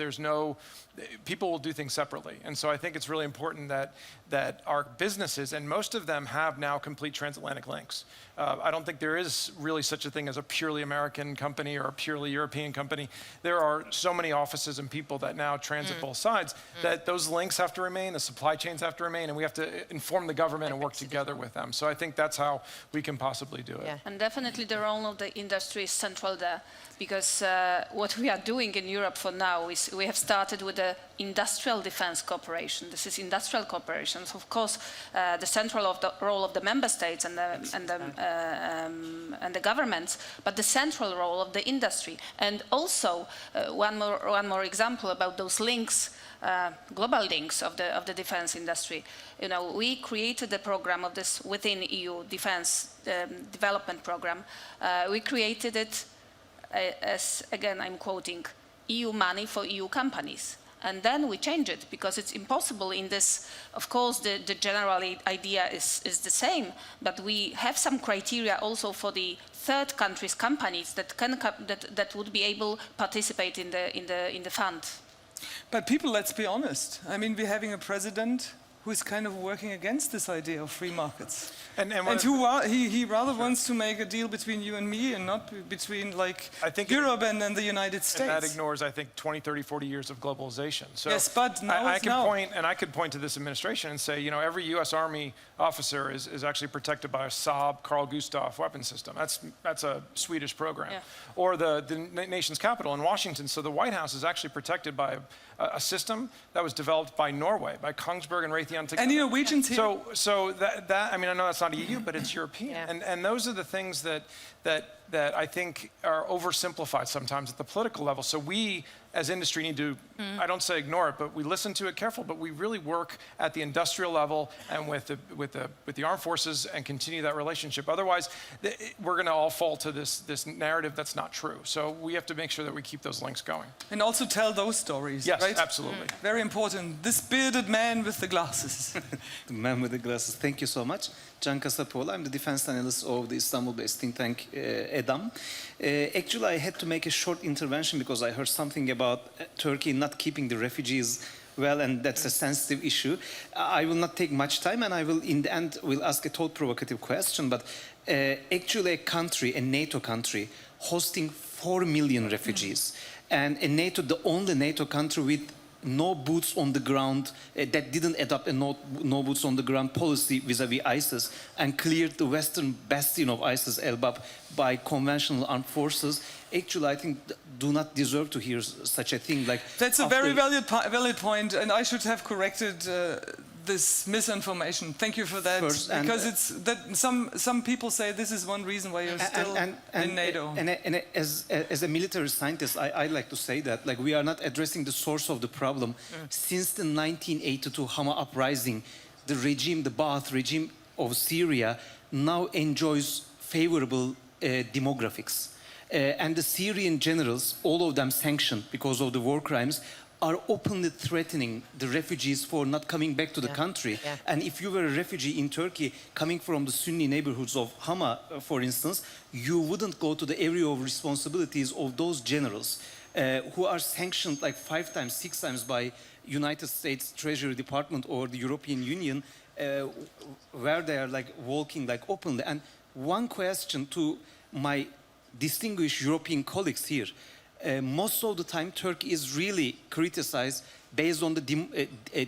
people will do things separately. And so I think it's really important that our businesses, and most of them have now complete transatlantic links. I don't think there is really such a thing as a purely American company or a purely European company. There are so many offices and people that now transit both sides that those links have to remain, the supply chains have to remain, and we have to inform the government and work together with them. So I think that's how we can possibly do it. Yeah. And definitely the role of the industry is central there, because what we are doing in Europe for now is we have started with the industrial defense cooperation. This is industrial cooperation. So of course, the central role of the member states and the governments, but the central role of the industry. And also, one more example about those links, global links of the defense industry. You know, we created a program of this within EU defense development program. We created it as, again, I'm quoting, EU money for EU companies. And then we change it because it's impossible in this. Of course, the general idea is the same, but we have some criteria also for the third countries' companies that would be able to participate in the fund. But people, let's be honest. I mean, we're having a president who is kind of working against this idea of free markets. And he rather wants to make a deal between you and me and not between Europe and the United States. And that ignores, I think, 20, 30, 40 years of globalization. So yes, but now I could point to this administration and say, you know, every U.S. Army officer is actually protected by a Saab Carl Gustaf weapon system. That's a Swedish program. Yeah. Or the nation's capital in Washington. So the White House is actually protected by a system that was developed by Norway, by Kongsberg and Raytheon together. And the Norwegians here. So that I mean, I know that's not EU, but it's European. Yeah. And those are the things that I think are oversimplified sometimes at the political level. So we, as industry, need to, I don't say ignore it, but we listen to it carefully, but we really work at the industrial level and with the armed forces and continue that relationship. Otherwise, we're going to all fall to this narrative that's not true. So we have to make sure that we keep those links going. And also tell those stories, yes, right? Absolutely. Very important. This bearded man with the glasses. The man with the glasses. Thank you so much. Pohl. I'm the defense analyst of the Istanbul-based think tank EDAM. Actually, I had to make a short intervention because I heard something about Turkey not keeping the refugees well, and that's a sensitive issue. I will not take much time, and I will, in the end, will ask a thought-provocative question. But actually, a NATO country, hosting 4 million refugees, and NATO, the only NATO country with no boots on the ground, that didn't adopt a no boots on the ground policy vis-a-vis ISIS, and cleared the western bastion of ISIS, Elbab, by conventional armed forces. Actually, I think do not deserve to hear such a thing. That's a very valid point, and I should have corrected this misinformation. Thank you for that. First, because it's that some people say this is one reason why you're still in NATO. And as a military scientist, I like to say that we are not addressing the source of the problem. Since the 1982 Hama uprising, the Ba'ath regime of Syria now enjoys favorable demographics. And the Syrian generals, all of them sanctioned because of the war crimes, are openly threatening the refugees for not coming back to the country. And if you were a refugee in Turkey coming from the Sunni neighborhoods of Hama, for instance, you wouldn't go to the area of responsibilities of those generals who are sanctioned like 5 times, 6 times by United States Treasury Department or the European Union, where they are like walking like openly. And one question to my distinguished European colleagues here. Most of the time, Turkey is really criticized based on the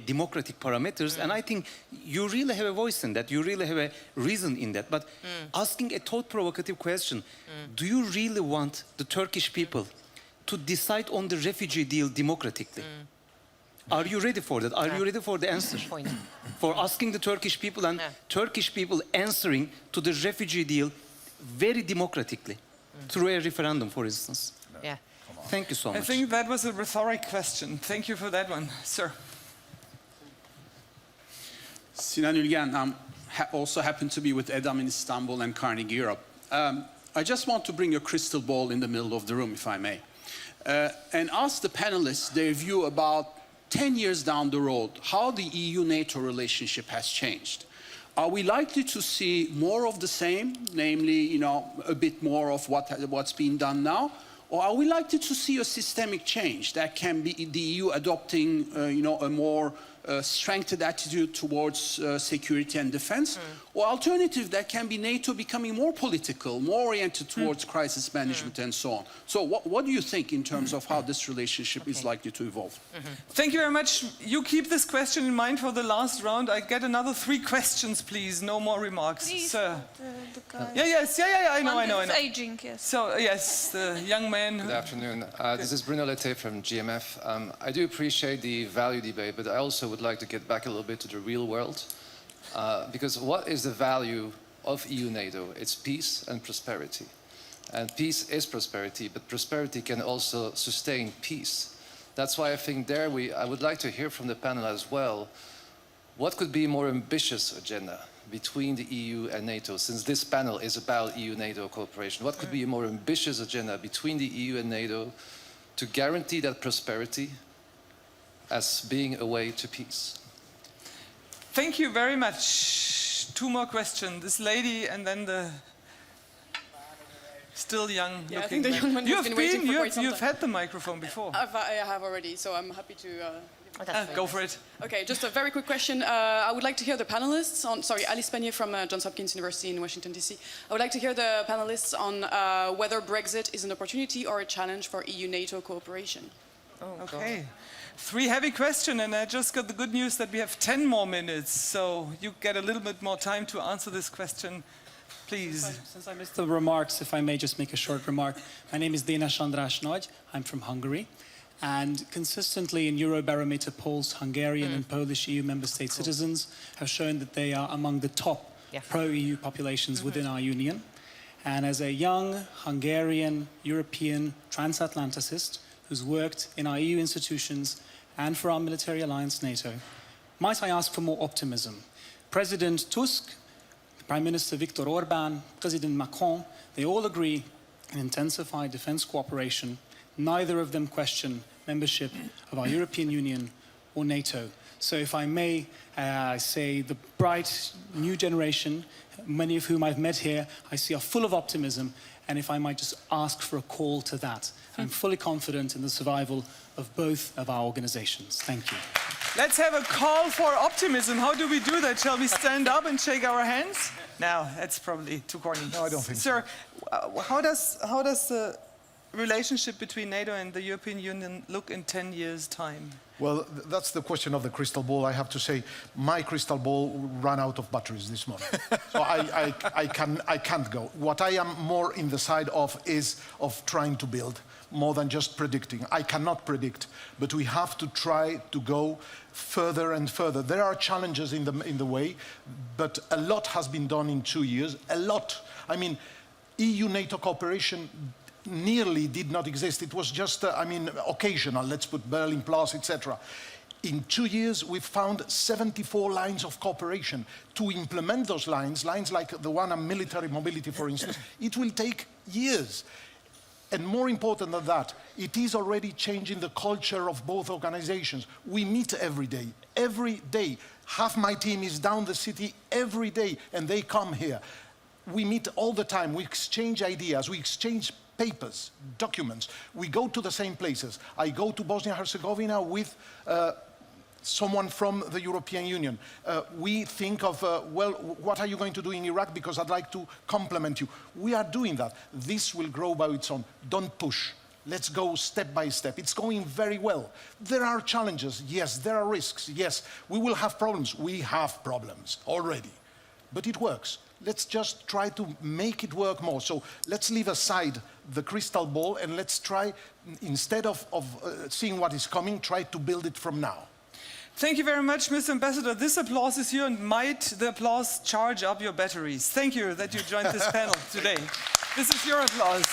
democratic parameters, and I think you really have a voice in that. You really have a reason in that. But asking a thought-provocative question, do you really want the Turkish people to decide on the refugee deal democratically? Are you ready for that? Are you ready for the answer? For asking the Turkish people and Turkish people answering to the refugee deal very democratically through a referendum, for instance? Yeah. Thank you so much. I think that was a rhetoric question. Thank you for that one, sir. Sinan Ülgen, also happen to be with Edam in Istanbul and Carnegie Europe. I just want to bring a crystal ball in the middle of the room, if I may, and ask the panelists their view about 10 years down the road, how the EU-NATO relationship has changed. Are we likely to see more of the same, namely, a bit more of what's being done now? Or are we likely to see a systemic change that can be the EU adopting, a more strengthened attitude towards security and defense? Or alternative, that can be NATO becoming more political, more oriented towards crisis management and so on. So what do you think in terms of how this relationship is likely to evolve? Thank you very much. You keep this question in mind for the last round. I get another 3 questions, please. No more remarks. Please, sir. I know. It's aging, yes. So, yes, the young man. Good afternoon. This is Bruno Lette from GMF. I do appreciate the value debate, but I also would like to get back a little bit to the real world. Because what is the value of EU-NATO? It's peace and prosperity. And peace is prosperity, but prosperity can also sustain peace. That's why I think I would like to hear from the panel as well, what could be a more ambitious agenda between the EU and NATO, since this panel is about EU-NATO cooperation? What could be a more ambitious agenda between the EU and NATO to guarantee that prosperity as being a way to peace? Thank you very much. 2 more questions. This lady and then the still young looking I think the young man has been waiting for quite some You've time. had the microphone before. I have already, so I'm happy to... Go for it. Okay, just a very quick question. I would like to hear the panelists on... Sorry, Alice Penier from Johns Hopkins University in Washington, D.C. I would like to hear the panelists on whether Brexit is an opportunity or a challenge for EU-NATO cooperation. Okay. 3 heavy questions, and I just got the good news that we have 10 more minutes, so you get a little bit more time to answer this question, please. Since I missed the remarks, if I may just make a short remark. My name is Dénes András Nagy. I'm from Hungary. And consistently in Eurobarometer polls, Hungarian and Polish EU member state citizens have shown that they are among the top pro-EU populations within our union. And as a young Hungarian, European transatlanticist who's worked in our EU institutions and for our military alliance, NATO, might I ask for more optimism? President Tusk, Prime Minister Viktor Orbán, President Macron, they all agree in intensified defense cooperation. Neither of them question membership of our European Union or NATO. So if I may say, the bright new generation, many of whom I've met here, I see are full of optimism, and if I might just ask for a call to that. I'm fully confident in the survival of both of our organizations. Thank you. Let's have a call for optimism. How do we do that? Shall we stand up and shake our hands? No, that's probably too corny. No, I don't think so. Sir, how does the relationship between NATO and the European Union look in 10 years' time? Well, that's the question of the crystal ball. I have to say, my crystal ball ran out of batteries this morning. So I can't go. What I am more in the side of is of trying to build, more than just predicting. I cannot predict, but we have to try to go further and further. There are challenges in the way, but a lot has been done in 2 years. A lot. I mean, EU-NATO cooperation nearly did not exist. It was just, occasional. Let's put Berlin Plus, etc. In 2 years, we've found 74 lines of cooperation. To implement those lines like the one on military mobility, for instance, it will take years. And more important than that, it is already changing the culture of both organizations. We meet every day, every day. Half my team is down the city every day, and they come here. We meet all the time, we exchange ideas, we exchange papers, documents. We go to the same places. I go to Bosnia-Herzegovina with someone from the European Union. We think of, well, what are you going to do in Iraq? Because I'd like to complement you. We are doing that. This will grow by its own. Don't push. Let's go step by step. It's going very well. There are challenges. Yes, there are risks. Yes, we will have problems. We have problems already. But it works. Let's just try to make it work more. So let's leave aside the crystal ball and let's try, instead of seeing what is coming, try to build it from now. Thank you very much, Mr. Ambassador. This applause is here, and might the applause charge up your batteries. Thank you that you joined this panel today. This is your applause.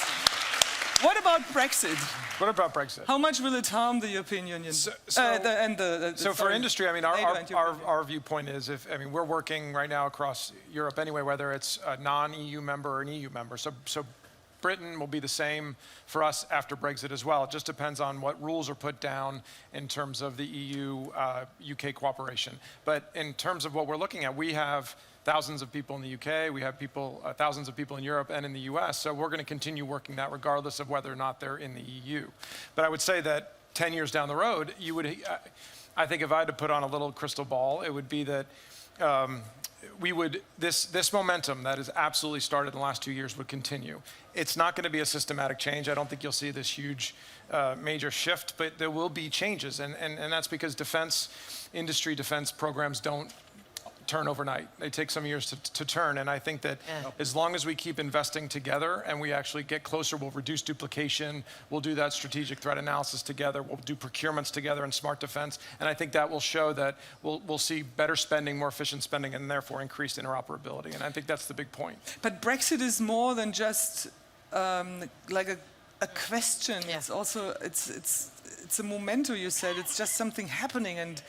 What about Brexit? What about Brexit? How much will it harm the European Union? So for industry, I mean, our viewpoint is, we're working right now across Europe anyway, whether it's a non-EU member or an EU member. So Britain will be the same for us after Brexit as well. It just depends on what rules are put down in terms of the EU-UK cooperation. But in terms of what we're looking at, we have thousands of people in the UK, we have thousands of people in Europe and in the US, so we're going to continue working that regardless of whether or not they're in the EU. But I would say that 10 years down the road, I think if I had to put on a little crystal ball, it would be that this momentum that has absolutely started in the last 2 years would continue. It's not going to be a systematic change. I don't think you'll see this huge major shift, but there will be changes, and that's because defense programs don't turn overnight. They take some years to turn, and I think that as long as we keep investing together and we actually get closer, we'll reduce duplication, we'll do that strategic threat analysis together, we'll do procurements together and smart defense, and I think that will show that we'll see better spending, more efficient spending, and therefore increased interoperability, and I think that's the big point. But Brexit is more than just like a question. Yeah. It's also, it's a memento, you said. It's just something happening, and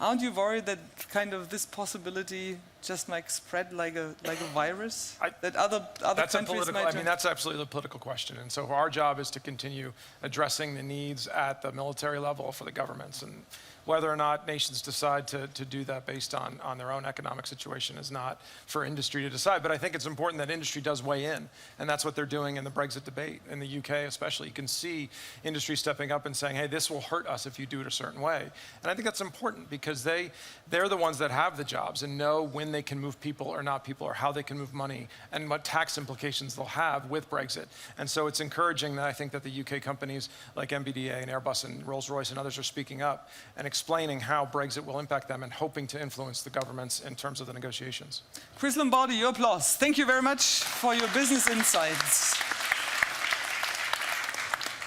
aren't you worried that kind of this possibility just might spread like a virus? That other countries might... I mean, that's absolutely the political question. And so our job is to continue addressing the needs at the military level for the governments. And whether or not nations decide to do that based on their own economic situation is not for industry to decide. But I think it's important that industry does weigh in. And that's what they're doing in the Brexit debate. In the UK especially, you can see industry stepping up and saying, hey, this will hurt us if you do it a certain way. And I think that's important because they're the ones that have the jobs and know when they can move people or not people, or how they can move money, and what tax implications they'll have with Brexit. And so it's encouraging that I think that the UK companies like MBDA and Airbus and Rolls-Royce and others are speaking up and explaining how Brexit will impact them and hoping to influence the governments in terms of the negotiations. Chris Lombardi, your applause. Thank you very much for your business insights.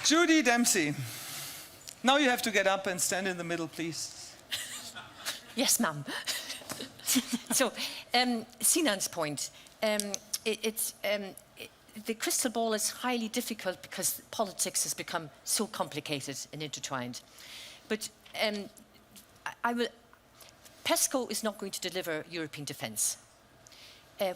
Judy, Dempsey, now you have to get up and stand in the middle, please. Yes, ma'am. So, Sinan's point, the crystal ball is highly difficult because politics has become so complicated and intertwined. But PESCO is not going to deliver European defence.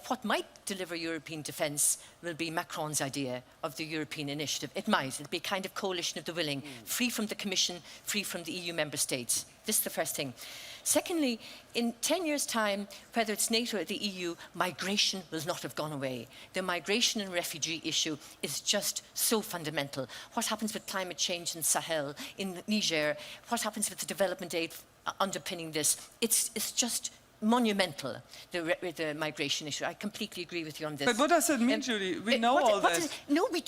What might deliver European defence will be Macron's idea of the European initiative. It might. It'll be a kind of coalition of the willing, free from the Commission, free from the EU member states. This is the first thing. Secondly, in 10 years' time, whether it's NATO or the EU, migration will not have gone away. The migration and refugee issue is just so fundamental. What happens with climate change in Sahel, in Niger, what happens with the development aid underpinning this, it's just monumental, the migration issue. I completely agree with you on this. But what does it mean, Judy? We know all that. No, we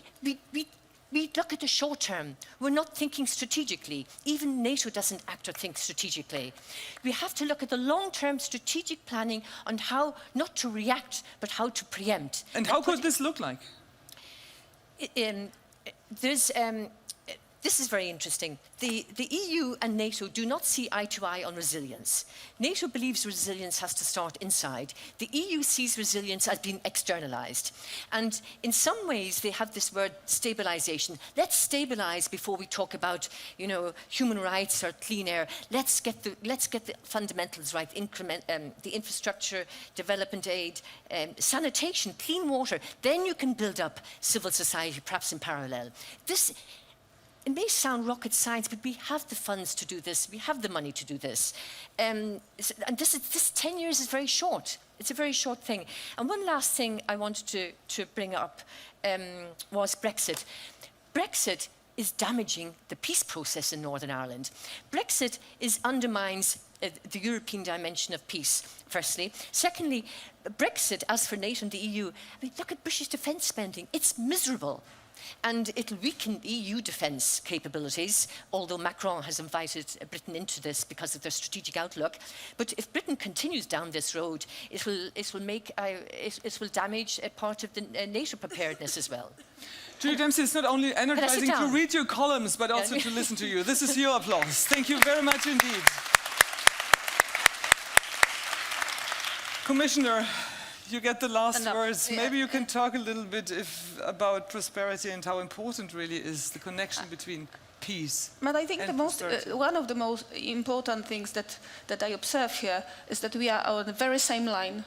look at the short term. We're not thinking strategically. Even NATO doesn't act or think strategically. We have to look at the long-term strategic planning on how not to react, but how to preempt. And how could this look like? this is very interesting. The EU and NATO do not see eye to eye on resilience. NATO believes resilience has to start inside. The EU sees resilience as being externalized. And in some ways, they have this word stabilization. Let's stabilize before we talk about, you know, human rights or clean air. Let's get the fundamentals right, the infrastructure, development aid, sanitation, clean water. Then you can build up civil society, perhaps in parallel. It may sound rocket science, but we have the funds to do this. We have the money to do this. And this 10 years is very short. It's a very short thing. And one last thing I wanted to bring up was Brexit. Brexit is damaging the peace process in Northern Ireland. Brexit undermines the European dimension of peace, firstly. Secondly, Brexit, as for NATO and the EU, I mean, look at British defence spending. It's miserable. And it'll weaken EU defence capabilities, although Macron has invited Britain into this because of their strategic outlook. But if Britain continues down this road, it will damage a part of the NATO preparedness as well. Judy Dempsey, it's not only energizing to read your columns, but also to listen to you. This is your applause. Thank you very much indeed. Commissioner, you get the last words. Maybe you can talk a little bit about prosperity and how important really is the connection between peace. But I think one of the most important things that I observe here is that we are on the very same line,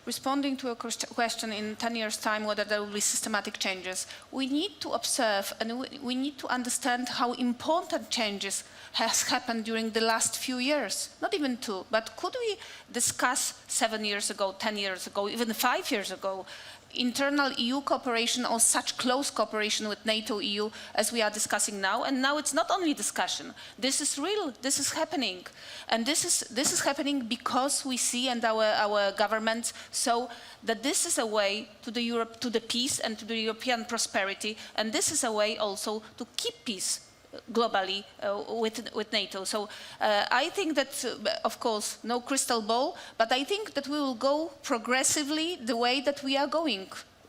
responding to a question in 10 years' time whether there will be systematic changes. We need to observe and we need to understand how important changes has happened during the last few years. Not even 2, but could we discuss 7 years ago, 10 years ago, even 5 years ago, internal EU cooperation or such close cooperation with NATO-EU as we are discussing now? And now it's not only discussion. This is real. This is happening. And this is happening because we see, and our governments saw, that this is a way to the peace and to the European prosperity. And this is a way also to keep peace globally with NATO. So I think that, of course, no crystal ball, but I think that we will go progressively the way that we are going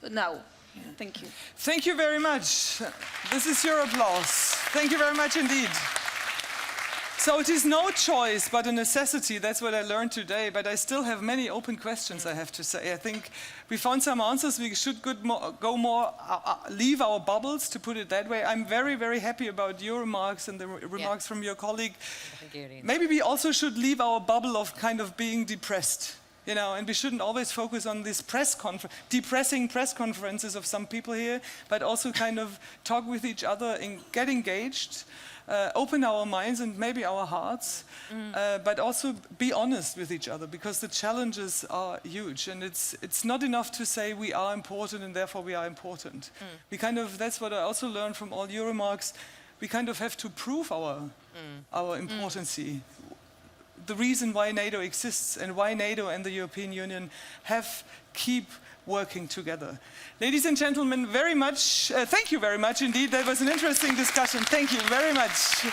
now. Thank you. Thank you very much. This is your applause. Thank you very much indeed. So it is no choice but a necessity. That's what I learned today. But I still have many open questions, I have to say. I think we found some answers. We should leave our bubbles, to put it that way. I'm very, very happy about your remarks and the remarks from your colleague. Maybe we also should leave our bubble of kind of being depressed. You know, and we shouldn't always focus on these depressing press conferences of some people here, but also kind of talk with each other and get engaged. Open our minds and maybe our hearts, but also be honest with each other, because the challenges are huge, and it's not enough to say we are important and therefore we are important. We kind of, that's what I also learned from all your remarks, we kind of have to prove our importancy. The reason why NATO exists and why NATO and the European Union keep working together. Ladies and gentlemen, thank you very much indeed. That was an interesting discussion. Thank you very much.